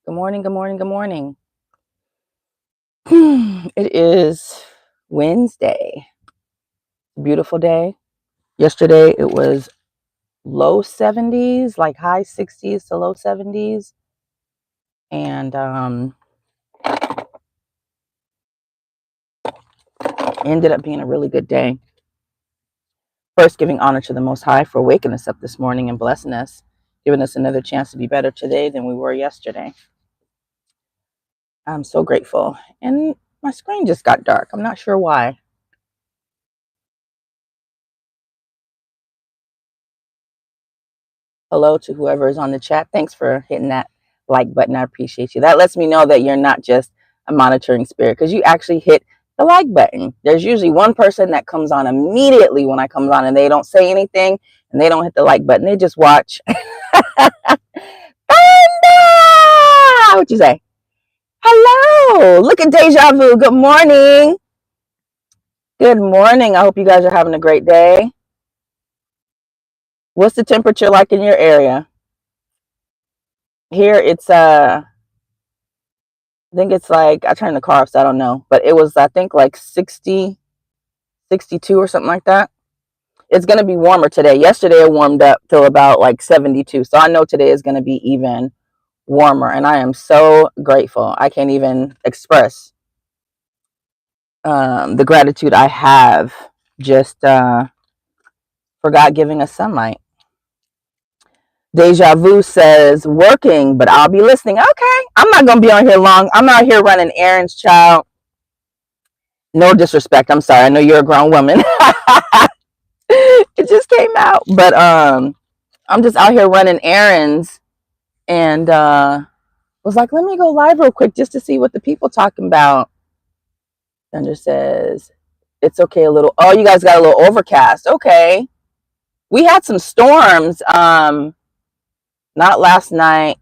Good morning, good morning, good morning. It is Wednesday. Beautiful day. Yesterday it was low 70s, like high 60s to low 70s. And ended up being a really good day. First, giving honor to the Most High for waking us up this morning and blessing us, giving us another chance to be better today than we were yesterday. I'm so grateful. And my screen just got dark. I'm not sure why. Hello to whoever is on the chat. Thanks for hitting that like button. I appreciate you. That lets me know that you're not just a monitoring spirit because you actually hit the like button. There's usually one person that comes on immediately when I come on and they don't say anything and they don't hit the like button. They just watch. What'd you say? Hello. Look at Deja Vu. Good morning. Good morning. I hope you guys are having a great day. What's the temperature like in your area? Here it's I think it's like, I turned the car off, so I don't know. But it was, I think, like 60, 62 or something like that. It's going to be warmer today. Yesterday it warmed up till about like 72. So I know today is going to be even warmer. And I am so grateful. I can't even express the gratitude I have just for God giving us sunlight. Deja Vu says, working, but I'll be listening. Okay. I'm not going to be on here long. I'm out here running errands, child. No disrespect. I'm sorry. I know you're a grown woman. It just came out. But I'm just out here running errands and was like, let me go live real quick just to see what the people talking about. Thunder says, it's okay a little. Oh, you guys got a little overcast. Okay. We had some storms. Not last night.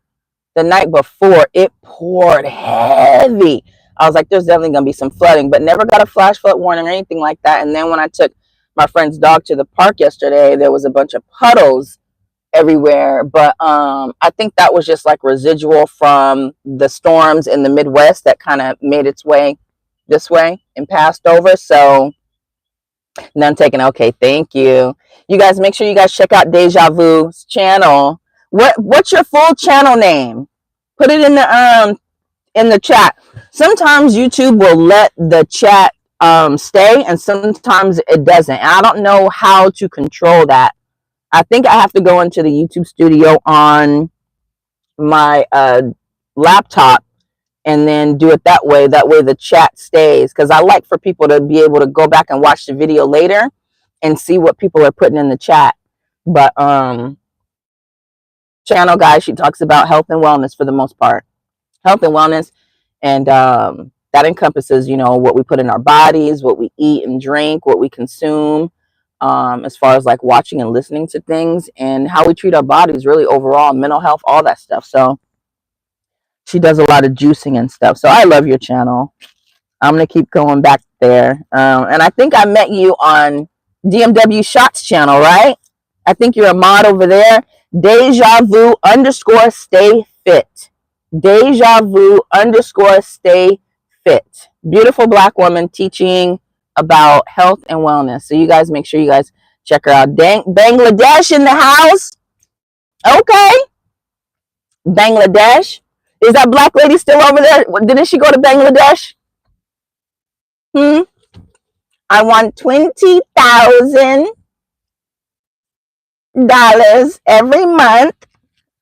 The night before, it poured heavy. I was like, there's definitely going to be some flooding, but never got a flash flood warning or anything like that. And then when I took my friend's dog to the park yesterday, there was a bunch of puddles everywhere. But I think that was just like residual from the storms in the Midwest that kind of made its way this way and passed over. So none taken. Okay, thank you. You guys make sure you guys check out Deja Vu's channel. What's your full channel name? Put it in the chat. Sometimes YouTube will let the chat stay and sometimes it doesn't. And I don't know how to control that. I think I have to go into the YouTube studio on my laptop and then do it that way. That way the chat stays, because I like for people to be able to go back and watch the video later and see what people are putting in the chat. But channel, guys, she talks about health and wellness for the most part. Health and wellness, and that encompasses, you know, what we put in our bodies, what we eat and drink, what we consume, as far as like watching and listening to things, and how we treat our bodies, really overall, mental health, all that stuff. So she does a lot of juicing and stuff. So I love your channel. I'm gonna keep going back there. And I think I met you on DMW Shots channel, right? I think you're a mod over there. Deja Vu underscore stay fit. Deja Vu underscore stay fit. Beautiful black woman teaching about health and wellness. So you guys make sure you guys check her out. Bangladesh in the house. Okay. Bangladesh. Is that black lady still over there? Didn't she go to Bangladesh? I want $20,000 every month.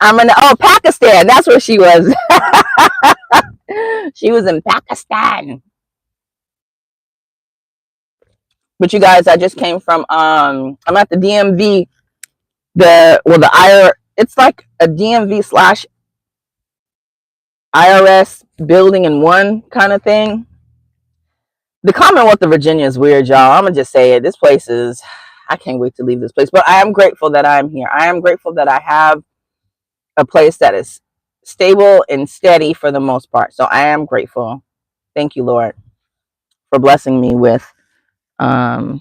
I'm gonna Pakistan. That's where she was. She was in Pakistan. But you guys, I just came from I'm at the DMV. It's like a DMV slash IRS building in one kind of thing. The Commonwealth of Virginia is weird, y'all. I'm gonna just say it. This place is, I can't wait to leave this place. But I am grateful that I'm here. I am grateful that I have a place that is stable and steady for the most part. So I am grateful. Thank you, Lord, for blessing me with a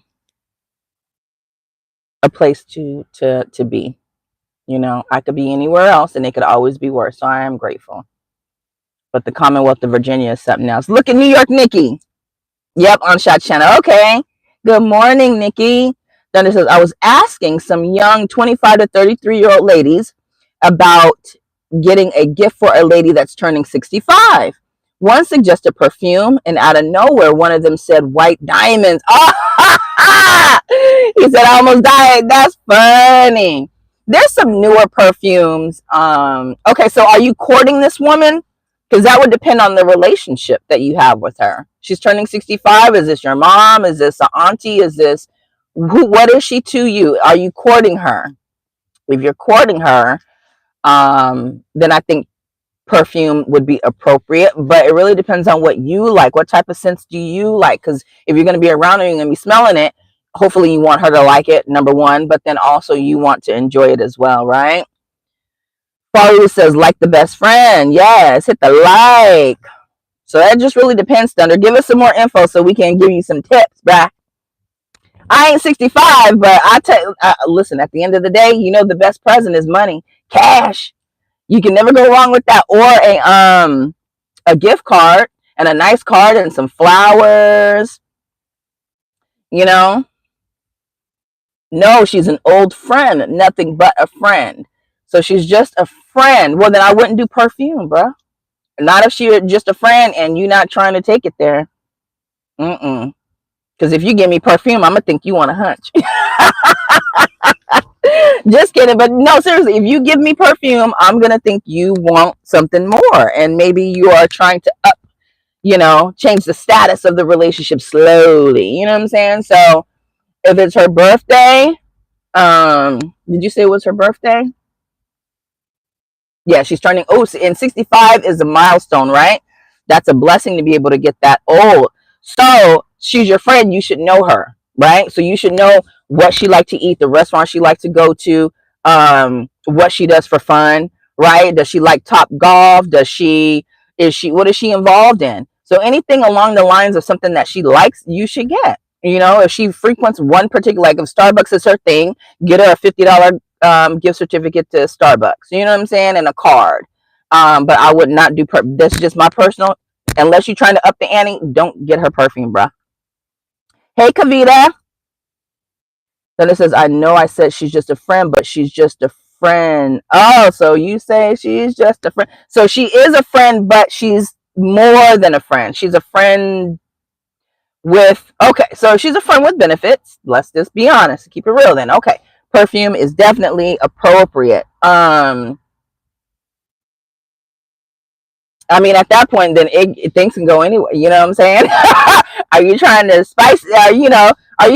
place to be. You know, I could be anywhere else and it could always be worse. So I am grateful. But the Commonwealth of Virginia is something else. Look at New York, Nikki. Yep, on Shot Channel. Okay. Good morning, Nikki. Then it says, I was asking some young 25 to 33-year-old ladies about getting a gift for a lady that's turning 65. One suggested perfume, and out of nowhere, one of them said white diamonds. Oh, he said, I almost died. That's funny. There's some newer perfumes. Okay, so are you courting this woman? Because that would depend on the relationship that you have with her. She's turning 65. Is this your mom? Is this an auntie? Is this what is she to you? Are you courting her? If you're courting her, then I think perfume would be appropriate, but it really depends on what you like. What type of scents do you like? Because if you're going to be around her, you're going to be smelling it. Hopefully you want her to like it, number one, but then also you want to enjoy it as well, right? Paulie says, like the best friend. Yes, hit the like. So that just really depends, Thunder. Give us some more info so we can give you some tips, bruh. I ain't 65, but listen, at the end of the day, you know the best present is money, cash. You can never go wrong with that, or a gift card and a nice card and some flowers. You know, no, she's an old friend, nothing but a friend. So she's just a friend. Well, then I wouldn't do perfume, bro. Not if she's just a friend and you're not trying to take it there. Mm-mm. Because if you give me perfume, I'm gonna think you want a hunch. Just kidding, but no, seriously, if you give me perfume, I'm gonna think you want something more, and maybe you are trying to up, change the status of the relationship slowly. You know what I'm saying? So if it's her birthday, did you say it was her birthday? Yeah, she's turning, and 65 is a milestone, right? That's a blessing to be able to get that old. So she's your friend, you should know her, right? So you should know what she likes to eat, the restaurant she likes to go to, what she does for fun, right? Does she like Top Golf? What is she involved in? So anything along the lines of something that she likes, you should get. If she frequents one particular, like if Starbucks is her thing, get her a $50 gift certificate to Starbucks. You know what I'm saying? And a card. But I would not do that's just my personal. Unless you're trying to up the ante, don't get her perfume, bruh. Hey, Kavita. Then it says, I know I said she's just a friend, but she's just a friend. Oh, so you say she's just a friend. So she is a friend, but she's more than a friend. She's a friend okay, so she's a friend with benefits. Let's just be honest. Keep it real then. Okay. Perfume is definitely appropriate. I mean, at that point, then things can go anyway. You know what I'm saying? Are you trying to spice? Are you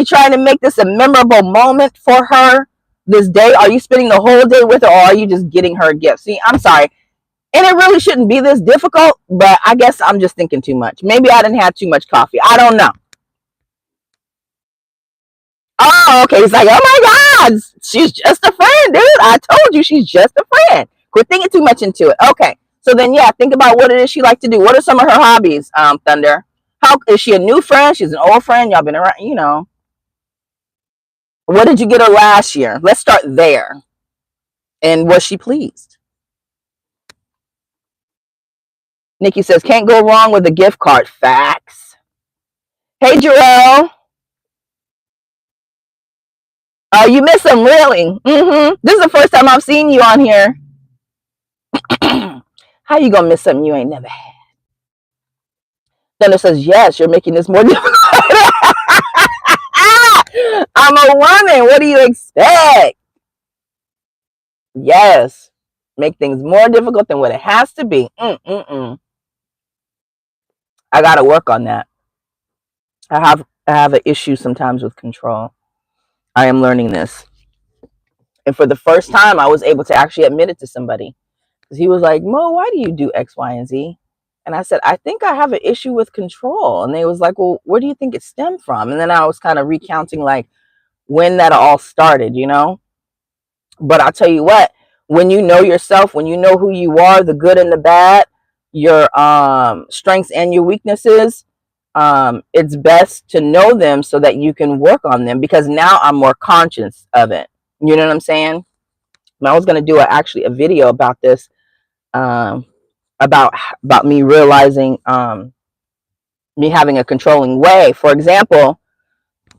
trying to make this a memorable moment for her this day? Are you spending the whole day with her, or are you just getting her a gift? See, I'm sorry, and it really shouldn't be this difficult. But I guess I'm just thinking too much. Maybe I didn't have too much coffee. I don't know. Oh, okay. It's like, oh my God, she's just a friend, dude. I told you she's just a friend. Quit thinking too much into it. Okay. So then, yeah, think about what it is she likes to do. What are some of her hobbies, Thunder? How is she a new friend? She's an old friend. Y'all been around. What did you get her last year? Let's start there. And was she pleased? Nikki says, can't go wrong with a gift card. Facts. Hey, Jarrell. Oh, you miss him, really? This is the first time I've seen you on here. How you gonna miss something you ain't never had? Thunder says, yes, you're making this more difficult. I'm a woman. What do you expect? Yes. Make things more difficult than what it has to be. I got to work on that. I have an issue sometimes with control. I am learning this. And for the first time, I was able to actually admit it to somebody. Because he was like, Mo, why do you do X, Y, and Z? And I said, I think I have an issue with control. And they was like, well, where do you think it stemmed from? And then I was kind of recounting like when that all started, But I'll tell you what, when you know yourself, when you know who you are, the good and the bad, your strengths and your weaknesses, it's best to know them so that you can work on them, because now I'm more conscious of it. You know what I'm saying? And I was going to do actually a video about this about me realizing me having a controlling way. For example,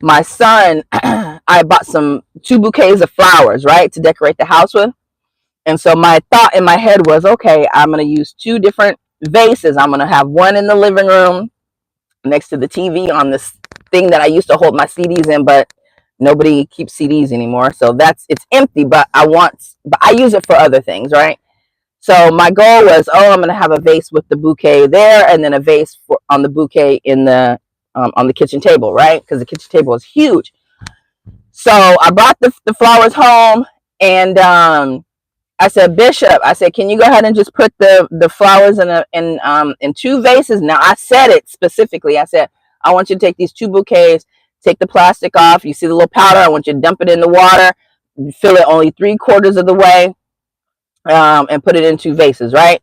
my son, I bought two bouquets of flowers, right, to decorate the house with. And so my thought in my head was, okay, I'm going to use two different vases. I'm going to have one in the living room next to the TV on this thing that I used to hold my CDs in, but nobody keeps CDs anymore. So it's empty, but I use it for other things, right? So my goal was, I'm going to have a vase with the bouquet there, and then a vase on the bouquet in the on the kitchen table, right? Because the kitchen table is huge. So I brought the flowers home, and I said, Bishop, I said, can you go ahead and just put the flowers in two vases? Now I said it specifically. I said, I want you to take these two bouquets, take the plastic off. You see the little powder? I want you to dump it in the water, fill it only 3/4 of the way, and put it in two vases, right?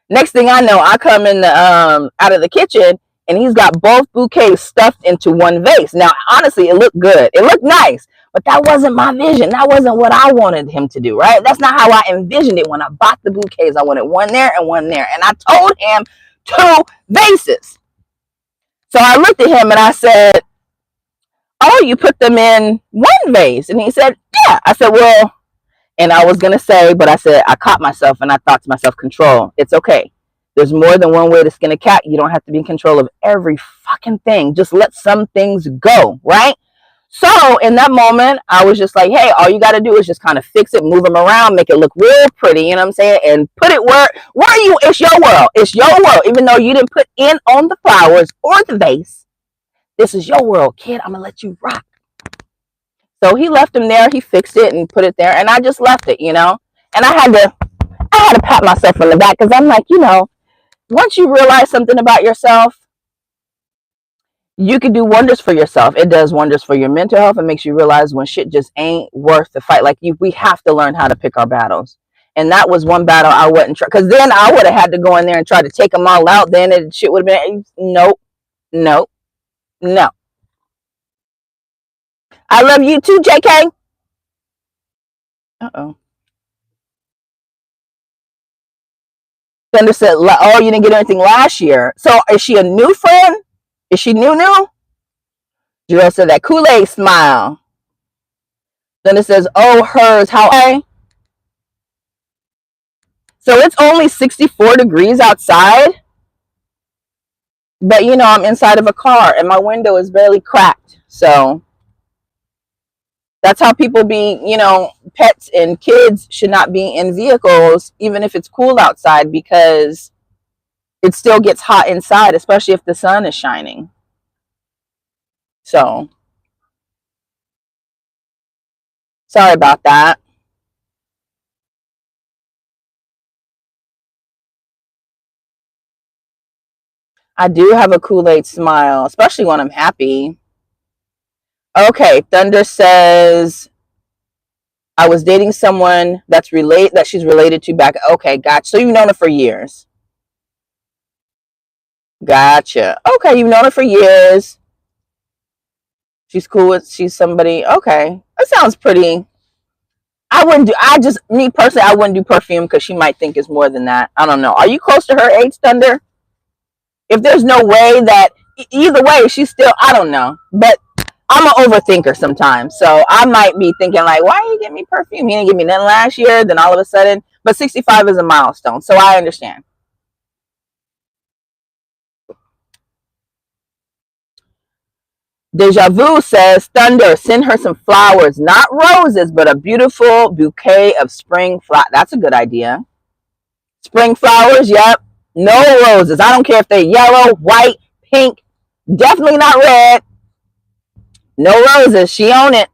Next thing I know, I come in out of the kitchen, and he's got both bouquets stuffed into one vase. Now, honestly, it looked good. It looked nice, but that wasn't my vision. That wasn't what I wanted him to do, right? That's not how I envisioned it when I bought the bouquets. I wanted one there and one there. And I told him 2 vases. So I looked at him and I said, oh, you put them in one vase? And he said, yeah. I said, well, and I was going to say, but I said, I caught myself and I thought to myself, control. It's okay. There's more than one way to skin a cat. You don't have to be in control of every fucking thing. Just let some things go, right? So in that moment, I was just like, hey, all you got to do is just kind of fix it, move them around, make it look real pretty, you know what I'm saying? And put it where you, it's your world. It's your world. Even though you didn't put in on the flowers or the vase, this is your world, kid. I'm going to let you rock. So he left them there. He fixed it and put it there. And I just left it, you know? And I had to pat myself on the back because I'm like, once you realize something about yourself, you can do wonders for yourself. It does wonders for your mental health. It makes you realize when shit just ain't worth the fight. Like we have to learn how to pick our battles. And that was one battle I wouldn't try. Because then I would have had to go in there and try to take them all out. Then shit would have been, nope, nope, no. I love you too, JK. Uh-oh. Thunder said, oh, you didn't get anything last year. So is she a new friend? Is she new? Jerome said that Kool-Aid smile. Then it says, oh, hers, how I? So it's only 64 degrees outside. But, I'm inside of a car and my window is barely cracked. So that's how people be, pets and kids should not be in vehicles, even if it's cool outside, because it still gets hot inside, especially if the sun is shining. So sorry about that. I do have a Kool-Aid smile, especially when I'm happy. Okay, Thunder says, I was dating someone that she's related to back. Okay, gotcha. So you've known her for years. Gotcha. Okay, you've known her for years. She's cool she's somebody. Okay, that sounds pretty. Me personally, I wouldn't do perfume because she might think it's more than that. I don't know. Are you close to her age, Thunder? If there's no way that, either way, she's still, I don't know. But I'm an overthinker sometimes. So I might be thinking like, why are you getting me perfume? He didn't give me none last year. Then all of a sudden, but 65 is a milestone. So I understand. Deja Vu says, Thunder, send her some flowers, not roses, but a beautiful bouquet of spring flowers. That's a good idea. Spring flowers, yep. No roses. I don't care if they're yellow, white, pink, definitely not red. No roses. She own it.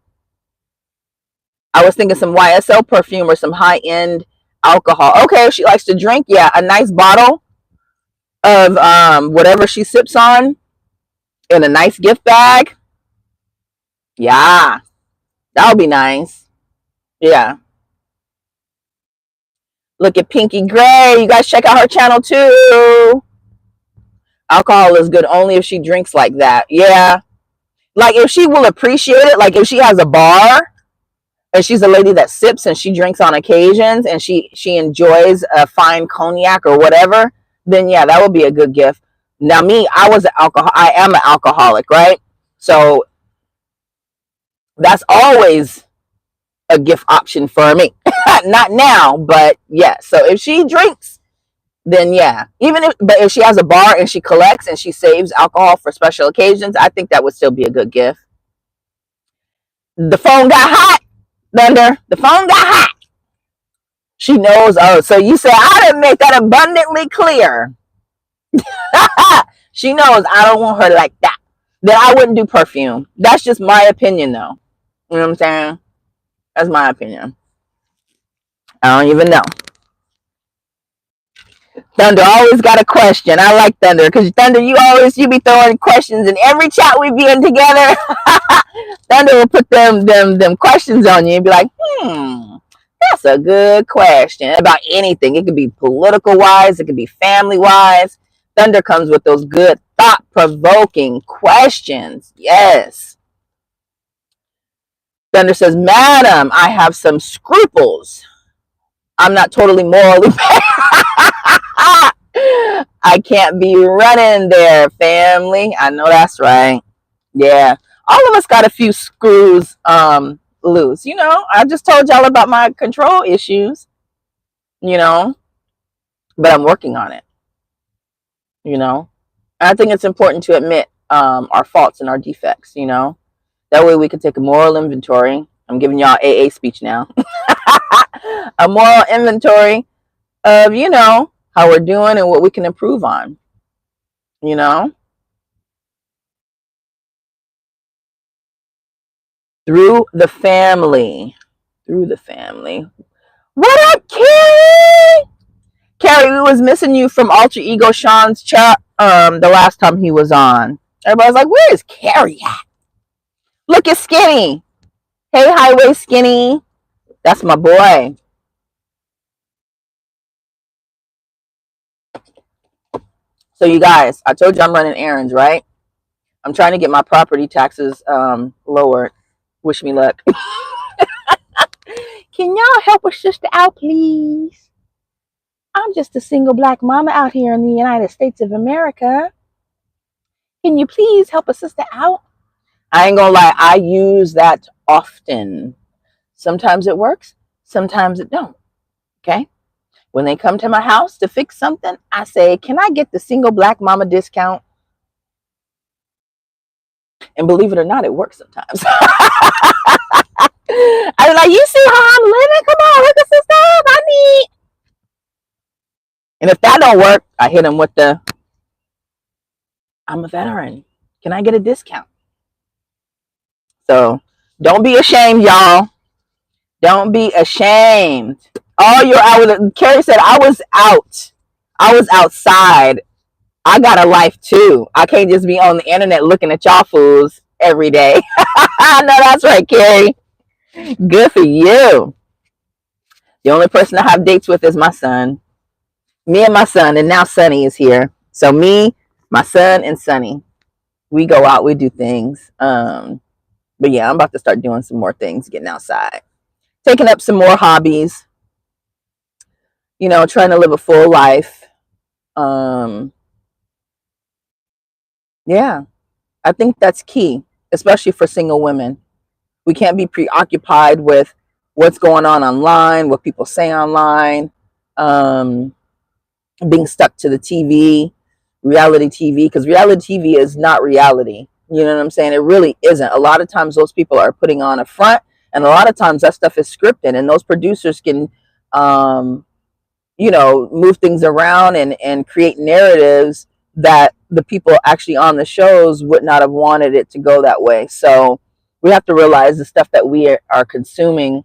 I was thinking some YSL perfume or some high-end alcohol. Okay, if she likes to drink, yeah, a nice bottle of whatever she sips on in a nice gift bag. Yeah, that would be nice. Yeah. Look at Pinky Gray. You guys check out her channel too. Alcohol is good only if she drinks like that. Yeah. Like if she will appreciate it, like if she has a bar and she's a lady that sips and she drinks on occasions and she enjoys a fine cognac or whatever, then yeah, that would be a good gift. Now me, I am an alcoholic, right? So that's always a gift option for me. Not now, but yeah. So if she drinks, then yeah. But if she has a bar and she collects and she saves alcohol for special occasions, I think that would still be a good gift. The phone got hot, Thunder. The phone got hot. She knows. Oh, so you say I didn't make that abundantly clear. She knows I don't want her like that. Then I wouldn't do perfume. That's just my opinion, though. You know what I'm saying? That's my opinion. I don't even know. Thunder always got a question. I like Thunder because Thunder, you be throwing questions in every chat we be in together. Thunder will put them questions on you and be like, that's a good question about anything. It could be political wise, it could be family wise. Thunder comes with those good thought provoking questions. Yes. Thunder says, Madam, I have some scruples. I'm not totally morally I can't be running there, family. I know that's right. Yeah. All of us got a few screws loose. You know, I just told y'all about my control issues, you know, but I'm working on it, you know. I think it's important to admit our faults and our defects, you know. That way we can take a moral inventory. I'm giving y'all AA speech now. A moral inventory of, you know, how we're doing and what we can improve on, you know. Through the family. Through the family. What up, Carrie? Carrie, we was missing you from Alter Ego Sean's chat the last time he was on. Everybody's like, where is Carrie at? Look at Skinny. Hey, Highway Skinny. That's my boy. So you guys, I told you I'm running errands, right? I'm trying to get my property taxes lowered. Wish me luck. Can y'all help a sister out, please? I'm just a single black mama out here in the United States of America. Can you please help a sister out? I ain't gonna lie, I use that often. Sometimes it works, sometimes it don't. Okay? When they come to my house to fix something, I say, can I get the single black mama discount? And believe it or not, it works sometimes. I was like, you see how I'm living? Come on, look at this stuff I need. And if that don't work, I hit them with the, I'm a veteran. Can I get a discount? So don't be ashamed, y'all. Don't be ashamed. Carrie said, I was out. I was outside. I got a life too. I can't just be on the internet looking at y'all fools every day. I know that's right, Carrie. Good for you. The only person I have dates with is my son. Me and my son, and now Sonny is here. So me, my son, and Sonny. We go out, we do things. But yeah, I'm about to start doing some more things, getting outside. Taking up some more hobbies. You know, trying to live a full life. Yeah, I think that's key, especially for single women. We can't be preoccupied with what's going on online, what people say online, being stuck to the TV, reality TV, because reality TV is not reality. You know what I'm saying? It really isn't. A lot of times those people are putting on a front, and a lot of times that stuff is scripted, and those producers can, you know, move things around and create narratives that the people actually on the shows would not have wanted it to go that way. So we have to realize the stuff that we are consuming,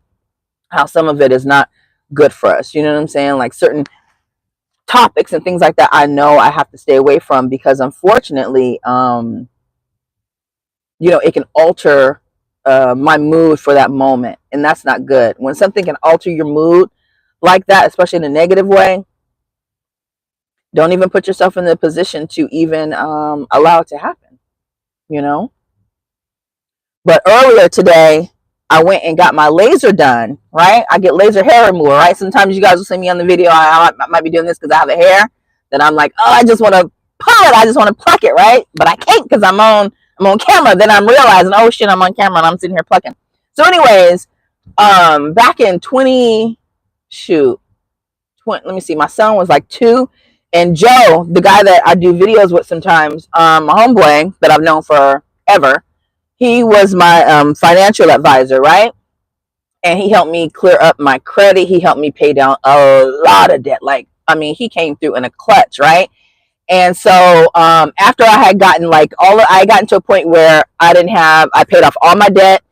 how some of it is not good for us. You know what I'm saying? Like certain topics and things like that, I know I have to stay away from because unfortunately, you know, it can alter my mood for that moment. And that's not good. When something can alter your mood like that, especially in a negative way, don't even put yourself in the position to even allow it to happen, you know? But earlier today, I went and got my laser done, right? I get laser hair removal, right? Sometimes you guys will see me on the video. I might be doing this because I have a hair that I'm like, oh, I just want to pull it. I just want to pluck it, right? But I can't because I'm on camera. Then I'm realizing, oh shit, I'm on camera and I'm sitting here plucking. So anyways, back in 20, let me see, my son was like 2, and Joe, the guy that I do videos with sometimes, my homeboy that I've known forever, he was my financial advisor, right? And he helped me clear up my credit. He helped me pay down a lot of debt. Like, I mean, he came through in a clutch, right? And so after I had gotten I got to a point where I paid off all my debt,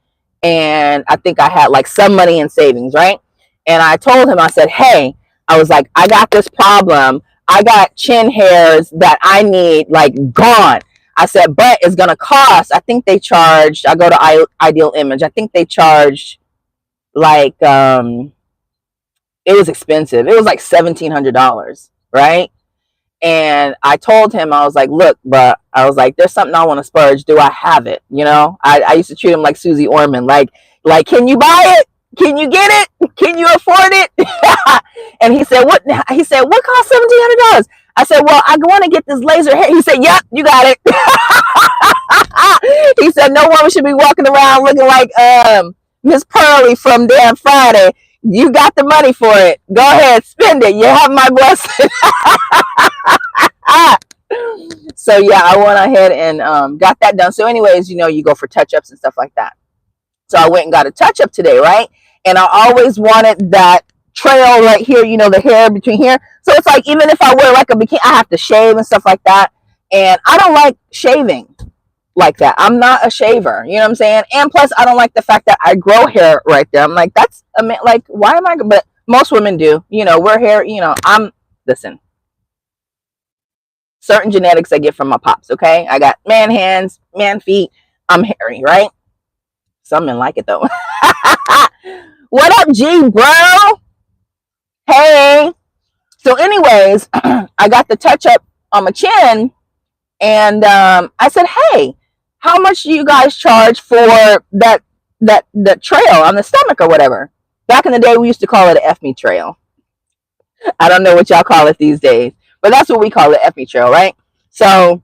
and I think I had like some money in savings, right? And I told him, I said, hey, I was like, I got this problem. I got chin hairs that I need like gone. I said, but it's going to cost, I think they charged, I go to Ideal Image. I think they charged like, it was expensive. It was like $1,700, right? And I told him, I was like, look, but I was like, there's something I want to splurge. Do I have it? You know, I used to treat him like Susie Orman. Like, can you buy it? Can you get it? Can you afford it? And he said, what? He said, what costs $1,700? I said, well, I want to get this laser hair. He said, yep, you got it. He said, no woman should be walking around looking like Miss Pearly from Damn Friday. You got the money for it. Go ahead, spend it. You have my blessing. So yeah, I went ahead and got that done. So anyways, you know, you go for touch-ups and stuff like that. So I went and got a touch-up today, right? And I always wanted that trail right here, you know, the hair between here. So it's like, even if I wear like a bikini, I have to shave and stuff like that. And I don't like shaving like that. I'm not a shaver, you know what I'm saying? And plus, I don't like the fact that I grow hair right there. I'm like, that's, like, why am I? But most women do, you know, wear hair, you know, listen, certain genetics I get from my pops, okay? I got man hands, man feet. I'm hairy, right? Some men like it though. What up, G, bro? Hey. So anyways, I got the touch up on my chin, and I said, hey, how much do you guys charge for that trail on the stomach or whatever? Back in the day, we used to call it an F-me trail. I don't know what y'all call it these days, but that's what we call it, F-me trail, right? So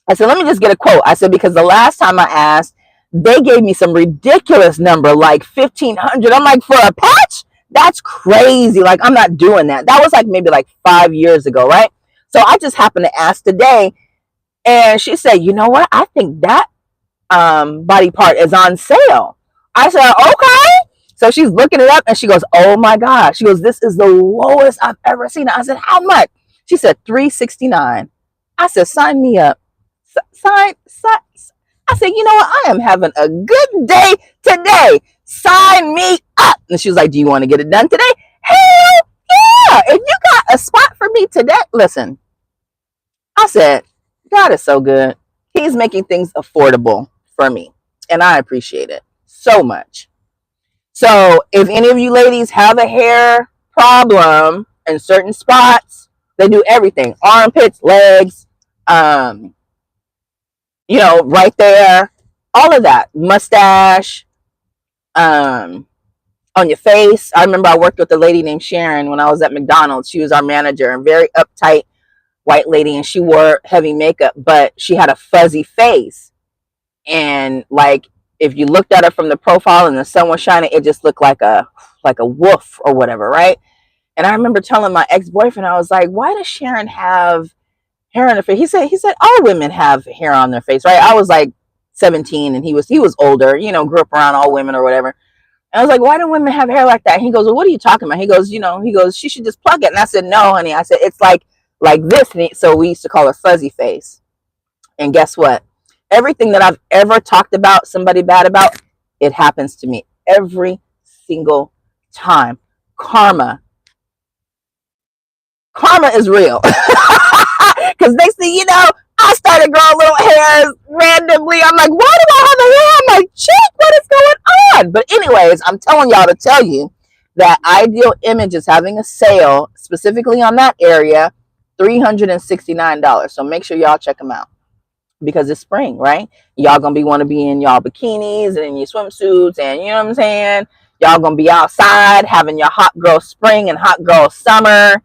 I said, let me just get a quote. I said, because the last time I asked, they gave me some ridiculous number, like $1,500. I'm like, for a patch? That's crazy. Like, I'm not doing that. That was like maybe like 5 years ago, right? So I just happened to ask today, and she said, you know what? I think that body part is on sale. I said, okay. So she's looking it up, and she goes, oh my gosh. She goes, this is the lowest I've ever seen. I said, how much? She said, $369. I said, sign me up. Sign. I said, you know what? I am having a good day today. Sign me up. And she was like, do you want to get it done today? Hell yeah. If you got a spot for me today, listen. I said, God is so good. He's making things affordable for me, and I appreciate it so much. So if any of you ladies have a hair problem in certain spots, they do everything. Armpits, legs, you know, right there, all of that. Mustache, on your face. I remember I worked with a lady named Sharon when I was at McDonald's. She was our manager, and very uptight white lady, and she wore heavy makeup, but she had a fuzzy face. And like, if you looked at her from the profile and the sun was shining, it just looked like a wolf or whatever, right? And I remember telling my ex-boyfriend, I was like, why does Sharon have hair on her face? He said all women have hair on their face, right? I was like 17, and he was older, you know, grew up around all women or whatever. And I was like, why do women have hair like that? And he goes, well, what are you talking about? He goes, she should just plug it. And I said, no, honey. I said, it's like this. So we used to call her fuzzy face. And guess what? Everything that I've ever talked about somebody bad about, it happens to me every single time. Karma is real. Because next thing you know, I started growing little hairs randomly. I'm like, why do I have a hair on my cheek? What is going on? But anyways, I'm telling y'all to tell you that Ideal Image is having a sale specifically on that area, $369. So make sure y'all check them out, because it's spring, right? Y'all gonna want to be in y'all bikinis and in your swimsuits, and you know what I'm saying? Y'all gonna be outside having your hot girl spring and hot girl summer.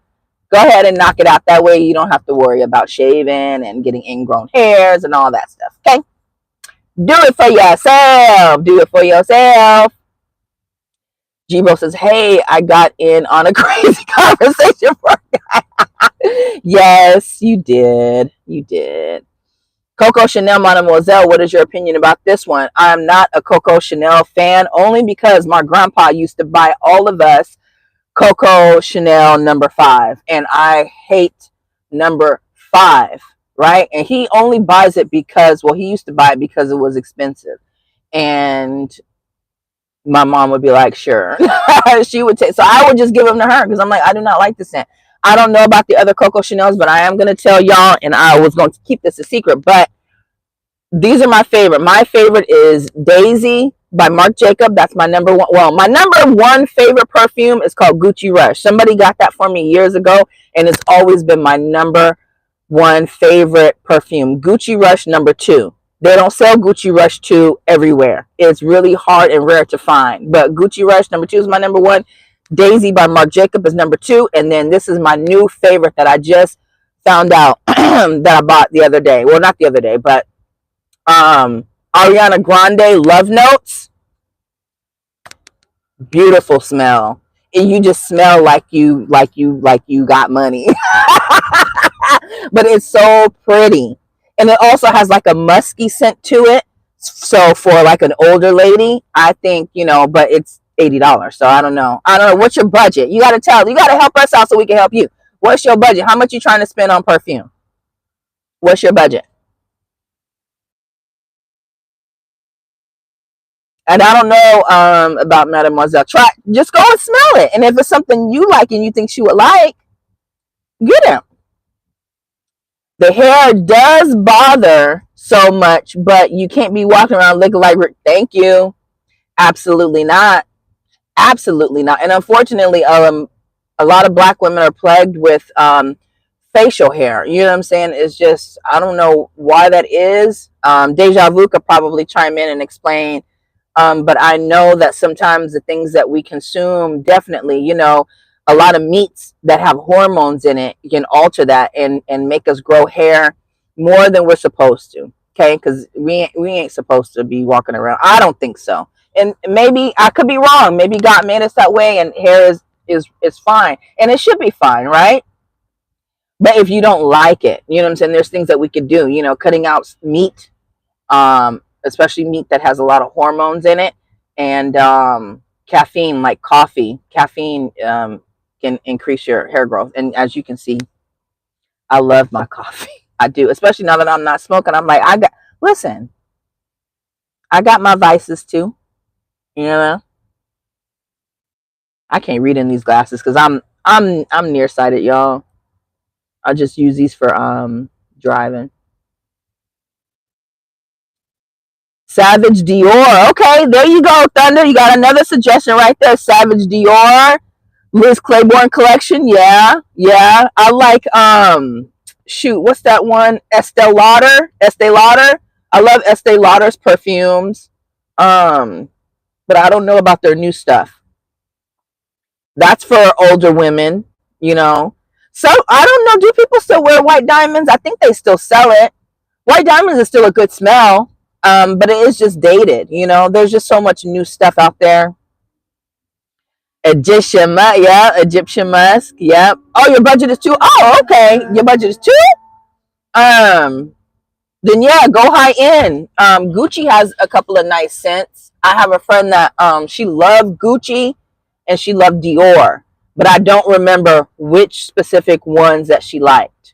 Go ahead and knock it out. That way you don't have to worry about shaving and getting ingrown hairs and all that stuff. Okay? Do it for yourself. Do it for yourself. G-Bro says, hey, I got in on a crazy conversation for a guy. Yes, you did. You did. Coco Chanel Mademoiselle, what is your opinion about this one? I'm not a Coco Chanel fan, only because my grandpa used to buy all of us Coco Chanel number 5, and I hate number 5, right? And he only buys it because, well, he used to buy it because it was expensive. And my mom would be like, sure. She would take, so I would just give them to her because I'm like, I do not like the scent. I don't know about the other Coco Chanels, but I am going to tell y'all, and I was going to keep this a secret, but these are my favorite. My favorite is Daisy by Marc Jacob. That's my number one. Well, my number one favorite perfume is called Gucci Rush. Somebody got that for me years ago, and it's always been my number one favorite perfume. Gucci Rush number 2. They don't sell Gucci Rush 2 everywhere. It's really hard and rare to find. But Gucci Rush number 2 is my number one. Daisy by Marc Jacob is number 2. And then this is my new favorite that I just found out that I bought the other day. Well, not the other day, but Ariana Grande Love Notes. Beautiful smell. And you just smell like you got money. But it's so pretty. And it also has like a musky scent to it. So for like an older lady, I think, but it's $80. So I don't know. What's your budget? You got to help us out so we can help you. What's your budget? How much you trying to spend on perfume? What's your budget? And I don't know about Mademoiselle. Just go and smell it. And if it's something you like and you think she would like, get it. The hair does bother so much, but you can't be walking around looking like, thank you. Absolutely not. Absolutely not. And unfortunately, a lot of black women are plagued with facial hair. You know what I'm saying? It's just, I don't know why that is. Deja Vu could probably chime in and explain. But I know that sometimes the things that we consume, definitely, a lot of meats that have hormones in it can alter that and make us grow hair more than we're supposed to. Okay, because we ain't supposed to be walking around. I don't think so. And maybe I could be wrong. Maybe God made us that way, and hair is fine, and it should be fine, right? But if you don't like it, you know what I'm saying. There's things that we could do. Cutting out meat, especially meat that has a lot of hormones in it, and caffeine, like coffee. Caffeine can increase your hair growth, and as you can see, I love my coffee. I do, especially now that I'm not smoking. I'm like, listen, I got my vices too. I can't read in these glasses because I'm nearsighted, y'all. I just use these for driving. Savage Dior. Okay, there you go, Thunder. You got another suggestion right there. Savage Dior, Liz Claiborne collection. Yeah. I like shoot, what's that one? Estee Lauder. I love Estee Lauder's perfumes. But I don't know about their new stuff. That's for older women, So I don't know. Do people still wear white diamonds? I think they still sell it. White diamonds is still a good smell. But it is just dated, There's just so much new stuff out there. Egyptian musk, yep. Oh, your budget is 2. Oh, okay. Your budget is 2. Then yeah, go high end. Gucci has a couple of nice scents. I have a friend that she loved Gucci and she loved Dior, but I don't remember which specific ones that she liked.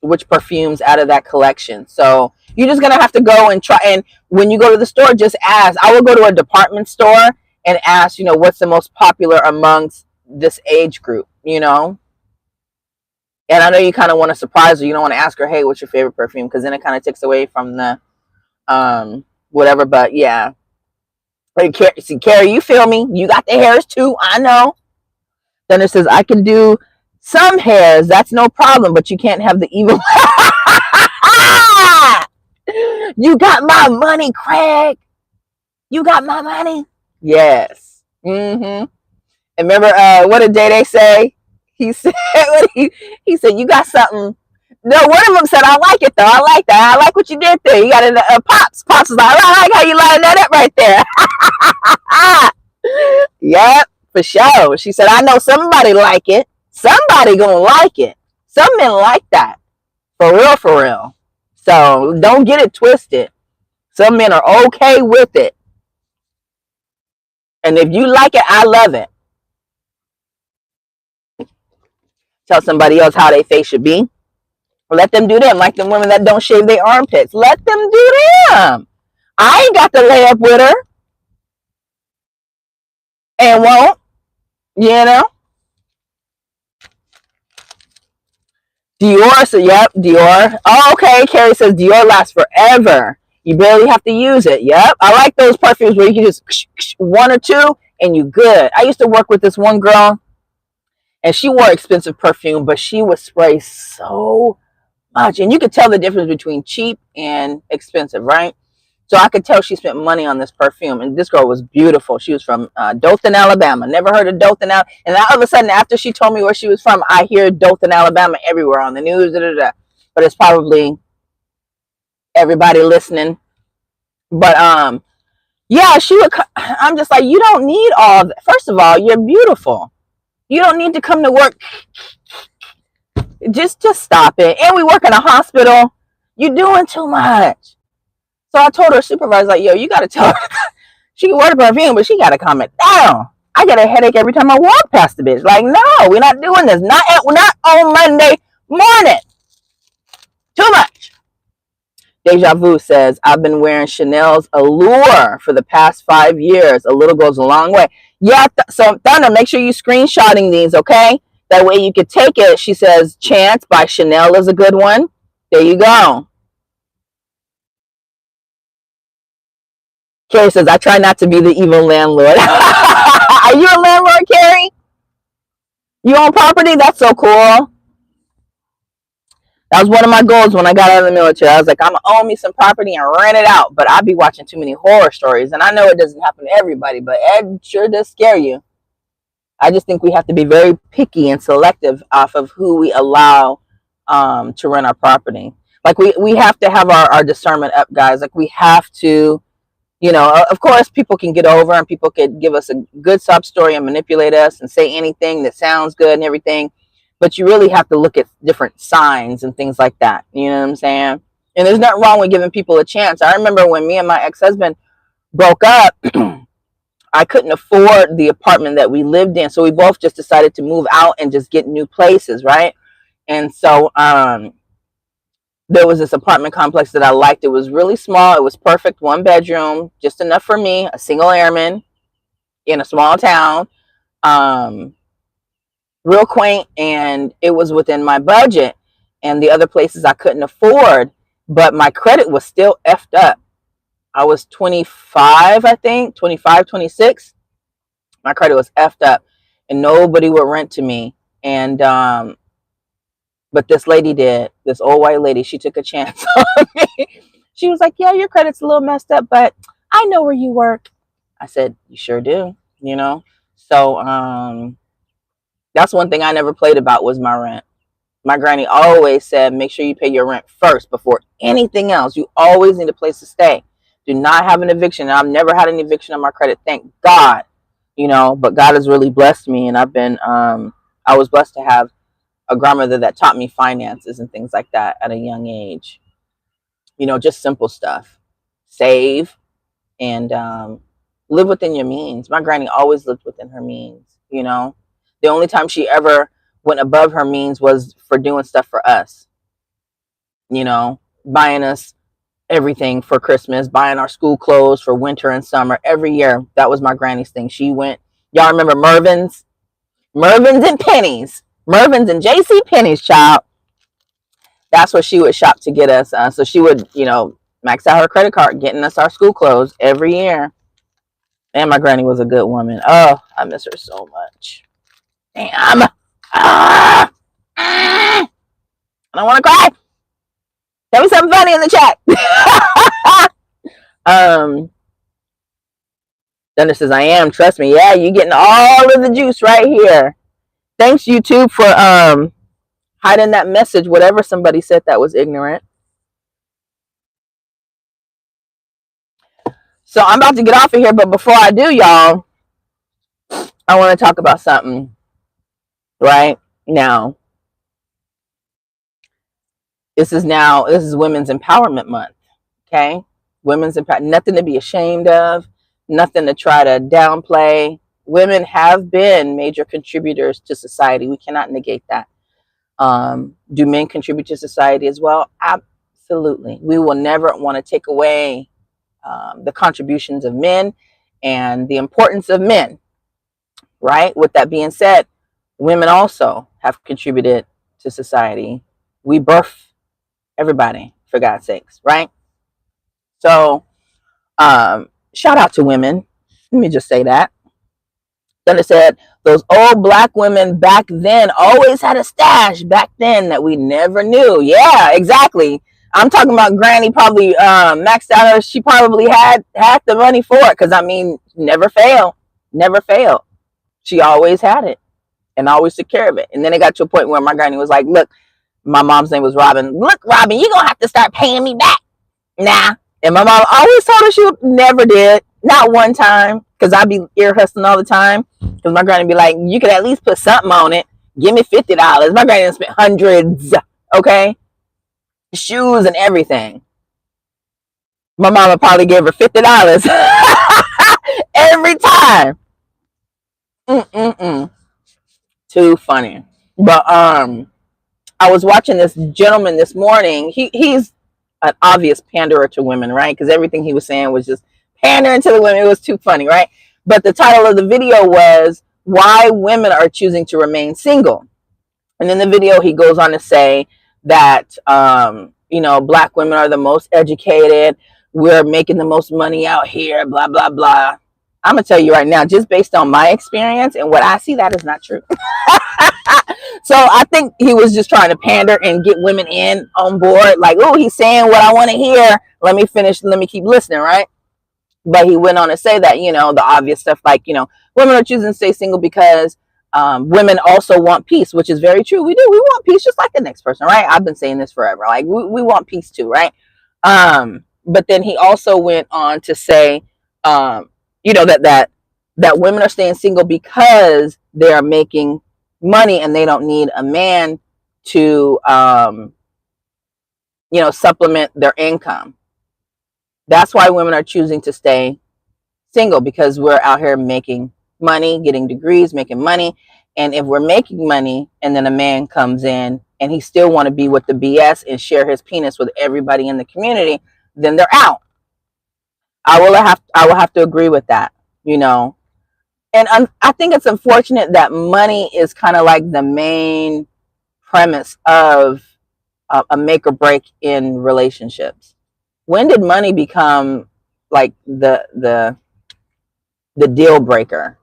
Which perfumes out of that collection. So you're just gonna have to go and try. And when you go to the store, just ask. I will go to a department store and ask, what's the most popular amongst this age group, And I know you kind of want to surprise her. You don't want to ask her, hey, what's your favorite perfume? Because then it kind of takes away from the whatever. But yeah. See, Carrie, you feel me? You got the hairs too. I know. Then it says, I can do some hairs. That's no problem, but you can't have the evil. You got my money, Craig. You got my money. Yes. And remember, what did Day say? He said, he said, you got something. No, one of them said, I like it though. I like that. I like what you did there. You got it. Pops. Pops was like, I like how you lined that up right there. Yep, for sure. She said, I know somebody like it. Somebody gonna like it. Some men like that. For real, for real. So don't get it twisted. Some men are okay with it. And if you like it, I love it. Tell somebody else how their face should be. Let them do them. Like the women that don't shave their armpits. Let them do them. I ain't got to lay up with her. And won't. You know? Dior. So, yep, Dior. Oh, okay. Carrie says Dior lasts forever. You barely have to use it. Yep. I like those perfumes where you can just one or two and you good. I used to work with this one girl and she wore expensive perfume, but she would spray so much. And you could tell the difference between cheap and expensive, right? So I could tell she spent money on this perfume. And this girl was beautiful. She was from Dothan, Alabama. Never heard of Dothan, Alabama. And all of a sudden, after she told me where she was from, I hear Dothan, Alabama everywhere on the news. But it's probably everybody listening. But yeah, she would. I'm just like, you don't need all that. First of all, you're beautiful. You don't need to come to work. Just stop it. And we work in a hospital. You're doing too much. So I told her supervisor, like, yo, you got to tell her. She can wear the perfume, but she got to calm it down. I get a headache every time I walk past the bitch. Like, no, we're not doing this. Not on Monday morning. Too much. Deja Vu says, I've been wearing Chanel's Allure for the past 5 years. A little goes a long way. Yeah, so Thunder, make sure you screenshotting these, okay? That way you could take it. She says, Chance by Chanel is a good one. There you go. Carrie says, I try not to be the evil landlord. Are you a landlord, Carrie? You own property? That's so cool. That was one of my goals when I got out of the military. I was like, I'm going to own me some property and rent it out. But I be watching too many horror stories. And I know it doesn't happen to everybody, but it sure does scare you. I just think we have to be very picky and selective off of who we allow to rent our property. Like we have to have our discernment up, guys. Like we have to, you know, of course, people can get over and people could give us a good sob story and manipulate us and say anything that sounds good and everything. But you really have to look at different signs and things like that. You know what I'm saying? And there's nothing wrong with giving people a chance. I remember when me and my ex-husband broke up, I couldn't afford the apartment that we lived in. So we both just decided to move out and just get new places, right? And so there was this apartment complex that I liked. It was really small. It was perfect. 1 bedroom, just enough for me, a single airman in a small town. Real quaint, and it was within my budget. And the other places I couldn't afford, but my credit was still effed up. I was 25, I think, 25, 26. My credit was effed up, and nobody would rent to me. And but this lady did, this old white lady, she took a chance on me. She was like, yeah, your credit's a little messed up, but I know where you work. I said, you sure do, you know? So that's one thing I never played about was my rent. My granny always said, make sure you pay your rent first before anything else. You always need a place to stay. Do not have an eviction. And I've never had an eviction on my credit, thank God. You know, but God has really blessed me, and I've been I was blessed to have a grandmother that taught me finances and things like that at a young age. You know, just simple stuff. Save and live within your means. My granny always lived within her means, you know. The only time she ever went above her means was for doing stuff for us. You know, buying us everything for Christmas, buying our school clothes for winter and summer every year. That was my granny's thing. She went, y'all remember Mervyn's? Mervyn's and Pennies. Mervyn's and JC Penney's, child. That's what she would shop to get us. So she would, you know, max out her credit card, getting us our school clothes every year. And my granny was a good woman. Oh, I miss her so much. Damn. I don't want to cry. Tell me something funny in the chat. Thunder says, I am. Trust me. Yeah, you getting all of the juice right here. Thanks YouTube for hiding that message, whatever somebody said that was ignorant. So I'm about to get off of here, but before I do, y'all, I want to talk about something right now. This is Women's Empowerment Month. Okay, nothing to be ashamed of, nothing to try to downplay. Women have been major contributors to society. We cannot negate that. Do men contribute to society as well? Absolutely. We will never want to take away the contributions of men and the importance of men, right? With that being said, women also have contributed to society. We birth everybody, for God's sakes, right? So, shout out to women. Let me just say that. Then it said, those old black women back then always had a stash back then that we never knew. Yeah, exactly. I'm talking about Granny probably maxed out. She probably had the money for it because, I mean, never failed. Never failed. She always had it and always took care of it. And then it got to a point where my granny was like, look, my mom's name was Robin. Look, Robin, you're going to have to start paying me back. Nah. And my mom always told her she never did. Not one time. Because I'd be ear hustling all the time. Because my granny be like, you could at least put something on it. Give me $50. My granny spent hundreds. Okay? Shoes and everything. My mama probably gave her $50. Every time. Too funny. But I was watching this gentleman this morning. He's an obvious panderer to women, right? Because everything he was saying was just pandering to the women. It was too funny, right? But the title of the video was Why Women Are Choosing to Remain Single. And in the video, he goes on to say that, black women are the most educated. We're making the most money out here, blah, blah, blah. I'm going to tell you right now, just based on my experience and what I see, that is not true. So I think he was just trying to pander and get women in on board. Like, oh, he's saying what I want to hear. Let me finish. Let me keep listening, right? But he went on to say that, the obvious stuff like, women are choosing to stay single because women also want peace, which is very true. We do. We want peace just like the next person, right? I've been saying this forever. Like, we want peace too, right? But then he also went on to say, that women are staying single because they are making money and they don't need a man to, supplement their income. That's why women are choosing to stay single, because we're out here making money, getting degrees, making money. And if we're making money and then a man comes in and he still want to be with the BS and share his penis with everybody in the community, then they're out. I will have to agree with that, And I think it's unfortunate that money is kind of like the main premise of a make or break in relationships. When did money become like the deal breaker?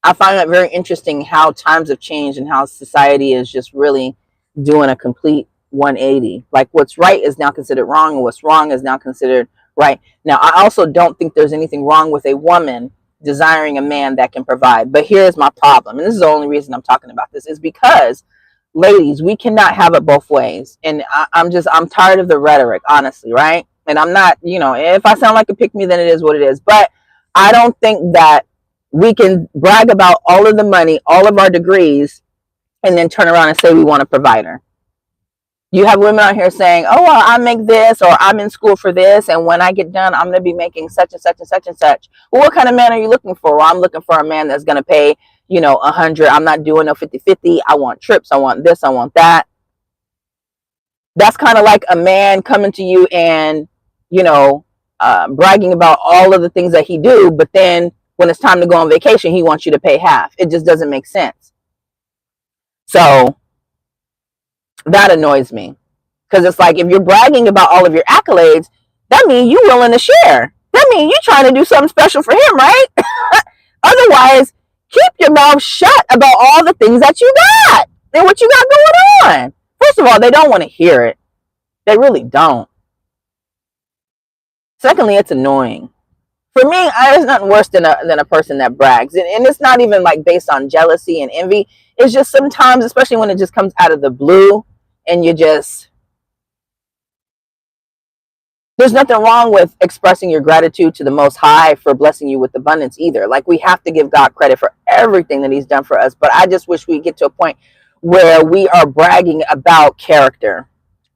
I find that very interesting how times have changed and how society is just really doing a complete 180. Like what's right is now considered wrong and what's wrong is now considered right. Now, I also don't think there's anything wrong with a woman desiring a man that can provide. But here's my problem. And this is the only reason I'm talking about this is because, ladies, we cannot have it both ways. And I'm tired of the rhetoric, honestly, right? And I'm not, if I sound like a pick me, then it is what it is. But I don't think that we can brag about all of the money, all of our degrees, and then turn around and say we want a provider. You have women out here saying, oh, well, I make this, or I'm in school for this, and when I get done, I'm going to be making such and such and such and such. Well, what kind of man are you looking for? Well, I'm looking for a man that's going to pay, 100. I'm not doing no 50-50. I want trips. I want this. I want that. That's kind of like a man coming to you and, bragging about all of the things that he do, but then when it's time to go on vacation, he wants you to pay half. It just doesn't make sense. So that annoys me, because it's like, if you're bragging about all of your accolades, that means you're willing to share. That means you're trying to do something special for him, right? Otherwise, keep your mouth shut about all the things that you got and what you got going on. First of all, they don't want to hear it. They really don't. Secondly, it's annoying. For me, there's nothing worse than a person that brags. And it's not even like based on jealousy and envy. it's just sometimes, especially when it just comes out of the blue, and you just, there's nothing wrong with expressing your gratitude to the Most High for blessing you with abundance either. Like, we have to give God credit for everything that He's done for us. But I just wish we get to a point where we are bragging about character,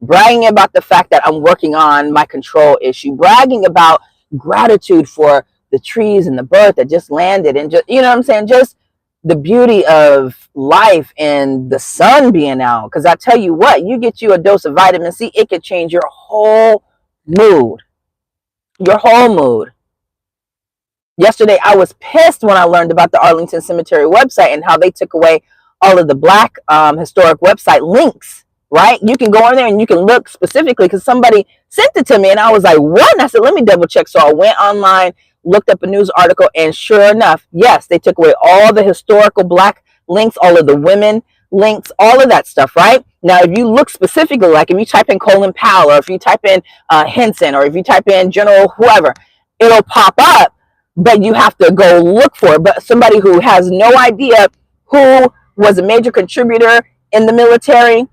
bragging about the fact that I'm working on my control issue, bragging about gratitude for the trees and the bird that just landed, and just, you know what I'm saying, just the beauty of life and the sun being out. Because I tell you what, you get you a dose of vitamin C, it could change your whole mood, your whole mood. Yesterday, I was pissed when I learned about the Arlington Cemetery website and how they took away all of the Black historic website links, right? You can go in there and you can look specifically, because somebody sent it to me and I was like, what? And I said, let me double check. So I went online, looked up a news article, and sure enough, yes, they took away all the historical Black links, all of the women links, all of that stuff, right? Now, if you look specifically, like if you type in Colin Powell, or if you type in Henson, or if you type in General whoever, it'll pop up, but you have to go look for it. But somebody who has no idea who was a major contributor in the military,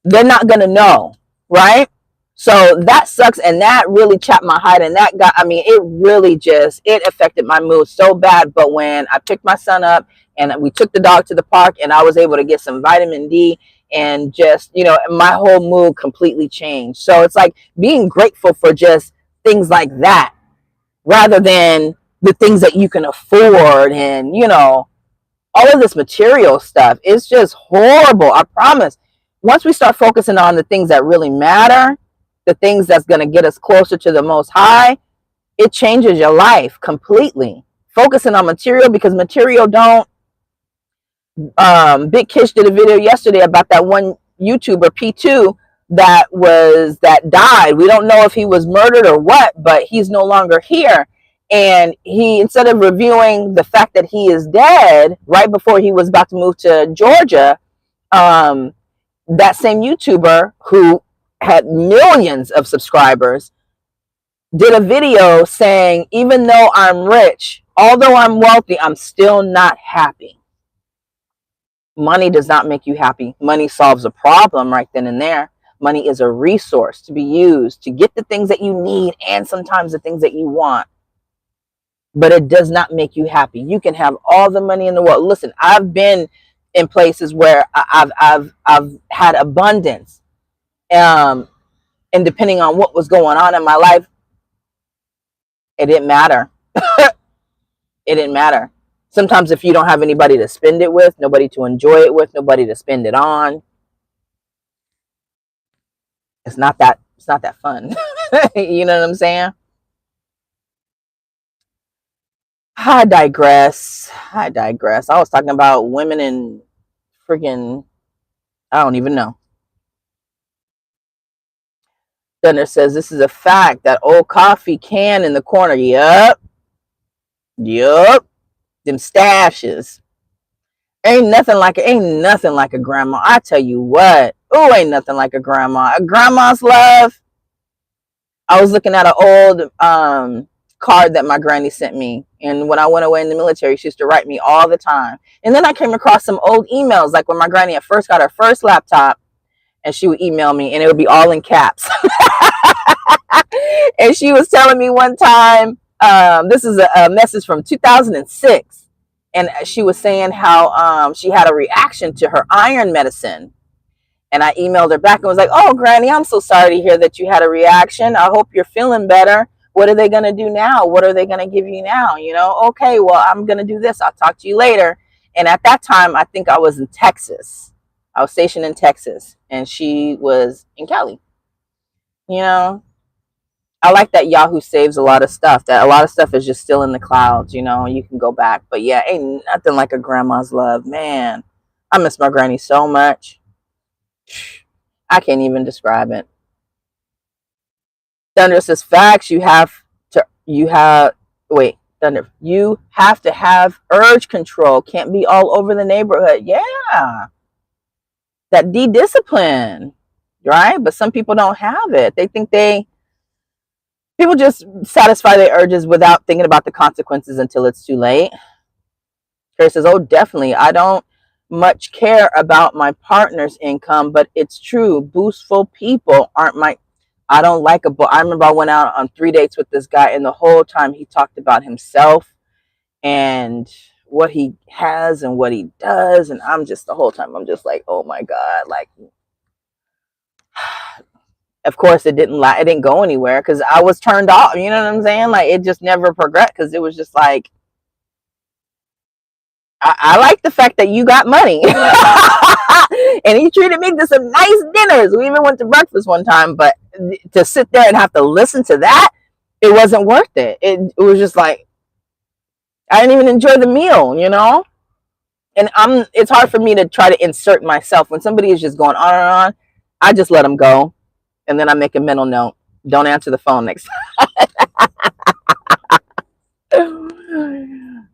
they're not going to know, right? So that sucks, and that really chapped my hide, and that got, I mean, it really just, it affected my mood so bad. But when I picked my son up and we took the dog to the park and I was able to get some vitamin D, and just, you know, my whole mood completely changed. So it's like being grateful for just things like that, rather than the things that you can afford, and, you know, all of this material stuff. It's just horrible. I promise. Once we start focusing on the things that really matter, the things that's going to get us closer to the Most High, it changes your life completely. Focusing on material, because material don't, Big Kish did a video yesterday about that one YouTuber P2 that died. We don't know if he was murdered or what, but he's no longer here. And he, instead of reviewing the fact that he is dead right before he was about to move to Georgia, that same YouTuber who had millions of subscribers did a video saying, even though I'm rich, although I'm wealthy, I'm still not happy. Money does not make you happy. Money solves a problem right then and there. Money is a resource to be used to get the things that you need, and sometimes the things that you want. But it does not make you happy. You can have all the money in the world. Listen, I've been in places where I've had abundance, and depending on what was going on in my life, it didn't matter. It didn't matter. Sometimes if you don't have anybody to spend it with, nobody to enjoy it with, nobody to spend it on, it's not that fun. You know what I'm saying? I digress. I was talking about women and freaking, I don't even know. Thunder says, this is a fact, that old coffee can in the corner. Yup. Them stashes. Ain't nothing like a grandma. I tell you what. Oh, ain't nothing like a grandma. A grandma's love. I was looking at an old card that my granny sent me, and when I went away in the military, she used to write me all the time. And then I came across some old emails, like when my granny at first got her first laptop, and she would email me, and it would be all in caps. And she was telling me one time, this is a message from 2006, and she was saying how she had a reaction to her iron medicine. And I emailed her back and was like, oh, Granny, I'm so sorry to hear that you had a reaction. I hope you're feeling better. What are they going to do now? What are they going to give you now? You know, okay, well, I'm going to do this. I'll talk to you later. And at that time, I think I was in Texas. I was stationed in Texas, and she was in Cali. You know, I like that Yahoo saves a lot of stuff, that a lot of stuff is just still in the clouds, you know, you can go back. But yeah, ain't nothing like a grandma's love, man. I miss my granny so much. I can't even describe it. Thunder says, facts, you have to have urge control. Can't be all over the neighborhood. Yeah. That discipline, right? But some people don't have it. They think people just satisfy their urges without thinking about the consequences until it's too late. Chris says, oh, definitely. I don't much care about my partner's income, but it's true. Boastful people aren't my. I don't like a book. I remember I went out on 3 dates with this guy, and the whole time he talked about himself and what he has and what he does, and I'm just the whole time I'm just like, oh my god, like. Of course, it didn't go anywhere because I was turned off. You know what I'm saying? Like it just never progressed because it was just like I like the fact that you got money. And he treated me to some nice dinners. We even went to breakfast one time, but to sit there and have to listen to that, it wasn't worth it. It was just like I didn't even enjoy the meal, you know? And it's hard for me to try to insert myself when somebody is just going on and on. I just let them go, and then I make a mental note. Don't answer the phone next time.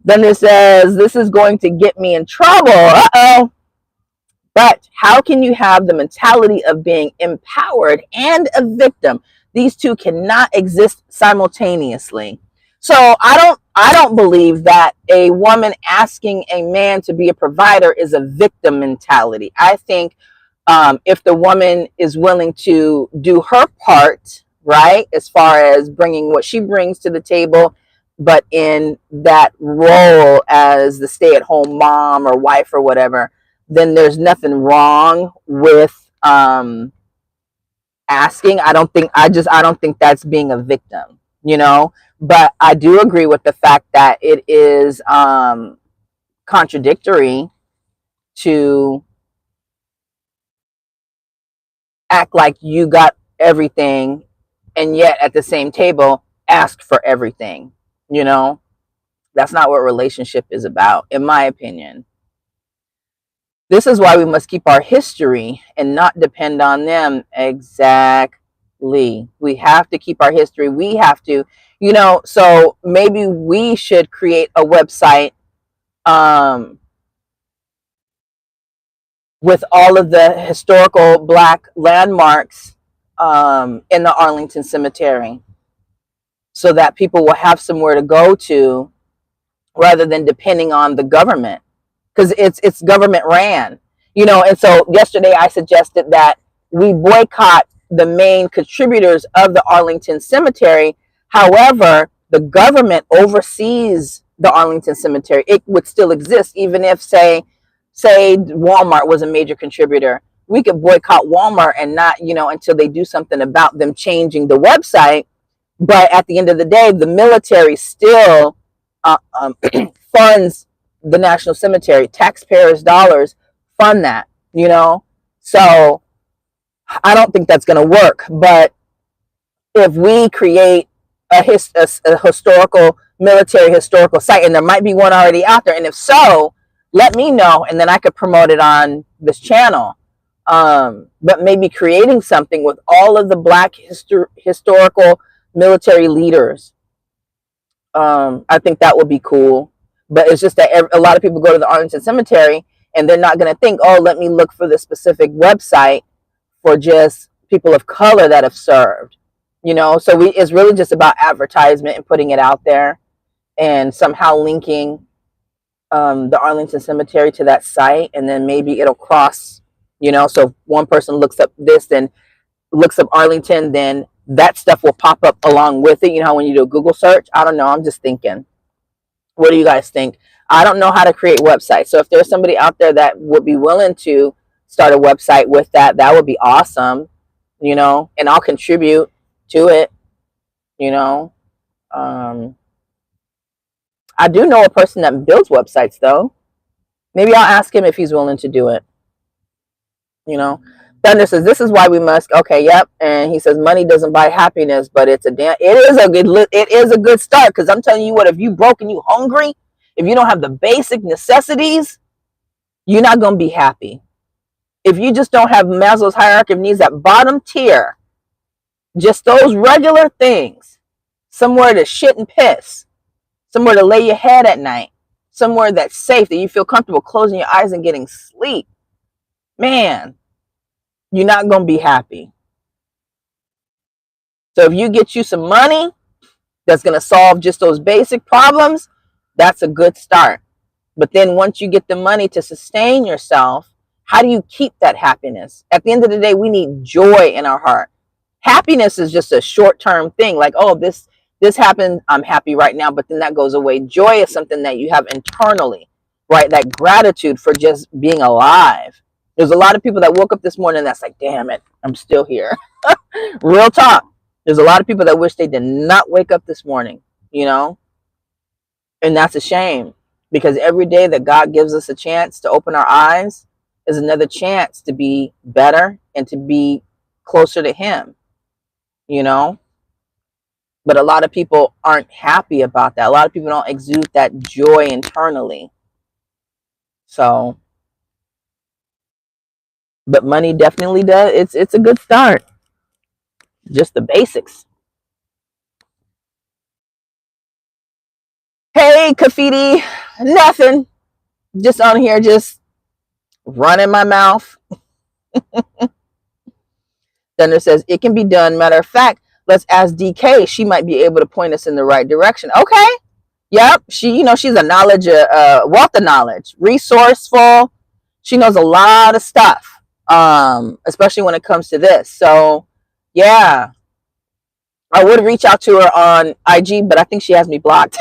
Then it says, this is going to get me in trouble. Uh-oh. But how can you have the mentality of being empowered and a victim? These two cannot exist simultaneously. So I don't believe that a woman asking a man to be a provider is a victim mentality. I think if the woman is willing to do her part, right, as far as bringing what she brings to the table, but in that role as the stay-at-home mom or wife or whatever, then there's nothing wrong with asking. I don't think that's being a victim, you know. But I do agree with the fact that it is contradictory to act like you got everything and yet at the same table ask for everything, you know. That's not what relationship is about, in my opinion. This is why we must keep our history and not depend on them. Exactly. We have to keep our history. We have to, you know, so maybe we should create a website with all of the historical Black landmarks in the Arlington Cemetery so that people will have somewhere to go to rather than depending on the government, because it's government ran, you know. And so yesterday I suggested that we boycott the main contributors of the Arlington Cemetery. However, the government oversees the Arlington Cemetery. It would still exist even if say Walmart was a major contributor. We could boycott Walmart and not, you know, until they do something about them changing the website. But at the end of the day, the military still funds the National Cemetery. Taxpayers' dollars fund that, you know. So I don't think that's going to work. But if we create a historical military historical site, and there might be one already out there, and if so, let me know, and then I could promote it on this channel. But maybe creating something with all of the Black historical military leaders. I think that would be cool. But it's just that a lot of people go to the Arlington Cemetery and they're not going to think, oh, let me look for this specific website for just people of color that have served, you know. So it's really just about advertisement and putting it out there and somehow linking the Arlington Cemetery to that site, and then maybe it'll cross, you know. So if one person looks up this, then looks up Arlington, then that stuff will pop up along with it. You know how when you do a Google search? I don't know. I'm just thinking. What do you guys think? I don't know how to create websites. So if there's somebody out there that would be willing to start a website with that, that would be awesome, you know, and I'll contribute to it, you know. I do know a person that builds websites, though. Maybe I'll ask him if he's willing to do it, you know. Thunder says, this is why we must, okay, yep. And he says, money doesn't buy happiness, but it is a good start. Because I'm telling you what, if you broke and you hungry, if you don't have the basic necessities, you're not going to be happy. If you just don't have Maslow's hierarchy of needs, that bottom tier, just those regular things, somewhere to shit and piss, somewhere to lay your head at night, somewhere that's safe, that you feel comfortable closing your eyes and getting sleep, man, you're not going to be happy. So if you get you some money that's going to solve just those basic problems, that's a good start. But then once you get the money to sustain yourself, how do you keep that happiness? At the end of the day, we need joy in our heart. Happiness is just a short-term thing. Like, oh, this happened, I'm happy right now, but then that goes away. Joy is something that you have internally, right? That gratitude for just being alive. There's a lot of people that woke up this morning that's like, damn it, I'm still here. Real talk. There's a lot of people that wish they did not wake up this morning, you know? And that's a shame, because every day that God gives us a chance to open our eyes is another chance to be better and to be closer to Him, you know? But a lot of people aren't happy about that. A lot of people don't exude that joy internally. So, but money definitely does. It's a good start. Just the basics. Hey, Kafiti. Nothing. Just on here, just running my mouth. Thunder says, it can be done. Matter of fact, let's ask DK. She might be able to point us in the right direction. Okay. Yep. She, she's a knowledge, wealth of knowledge, resourceful. She knows a lot of stuff, especially when it comes to this. So, yeah. I would reach out to her on IG, but I think she has me blocked.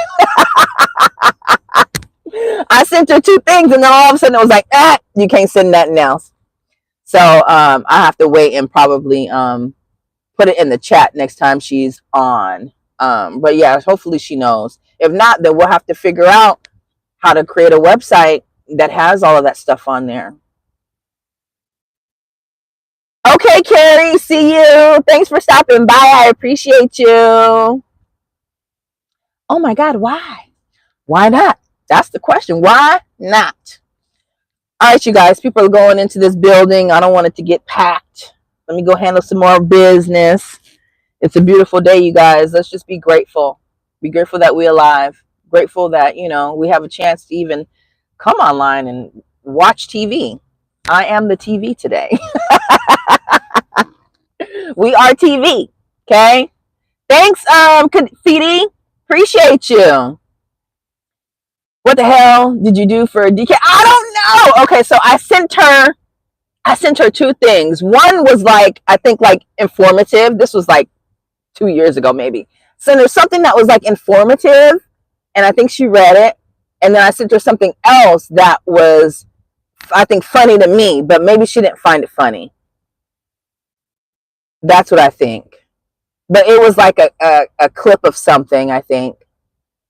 I sent her 2 things, and then all of a sudden it was like, you can't send nothing else. So I have to wait and probably put it in the chat next time she's on. But yeah, hopefully she knows. If not, then we'll have to figure out how to create a website that has all of that stuff on there. Okay, Carrie, see you. Thanks for stopping by. I appreciate you. Oh my God, why? Why not? That's the question. Why not? All right, you guys, people are going into this building. I don't want it to get packed. Let me go handle some more business. It's a beautiful day, you guys. Let's just be grateful. Be grateful that we're alive. Grateful that, we have a chance to even come online and watch TV. I am the TV today. We are TV. Okay. Thanks, Confetti. Appreciate you. What the hell did you do for DK? I don't know. Okay, so I sent her 2 things. One was like, I think like informative. This was like 2 years ago, maybe. Sent her something that was like informative, and I think she read it. And then I sent her something else that was, I think, funny to me, but maybe she didn't find it funny. That's what I think. But it was like a clip of something, I think.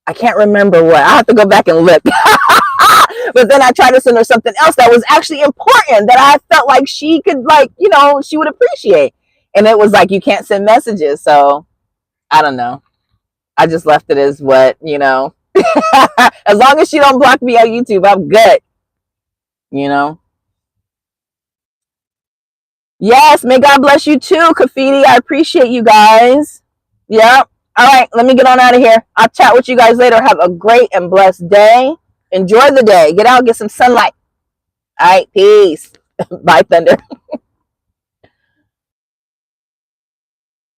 I can't remember what. I have to go back and look. But then I tried to send her something else that was actually important, that I felt like she could, like, she would appreciate. And it was like, you can't send messages. So I don't know. I just left it as what, as long as she don't block me on YouTube, I'm good. Yes, may God bless you too, Kafiti. I appreciate you guys. Yep. All right, let me get on out of here. I'll chat with you guys later. Have a great and blessed day. Enjoy the day. Get out, get some sunlight. All right, peace. Bye, Thunder.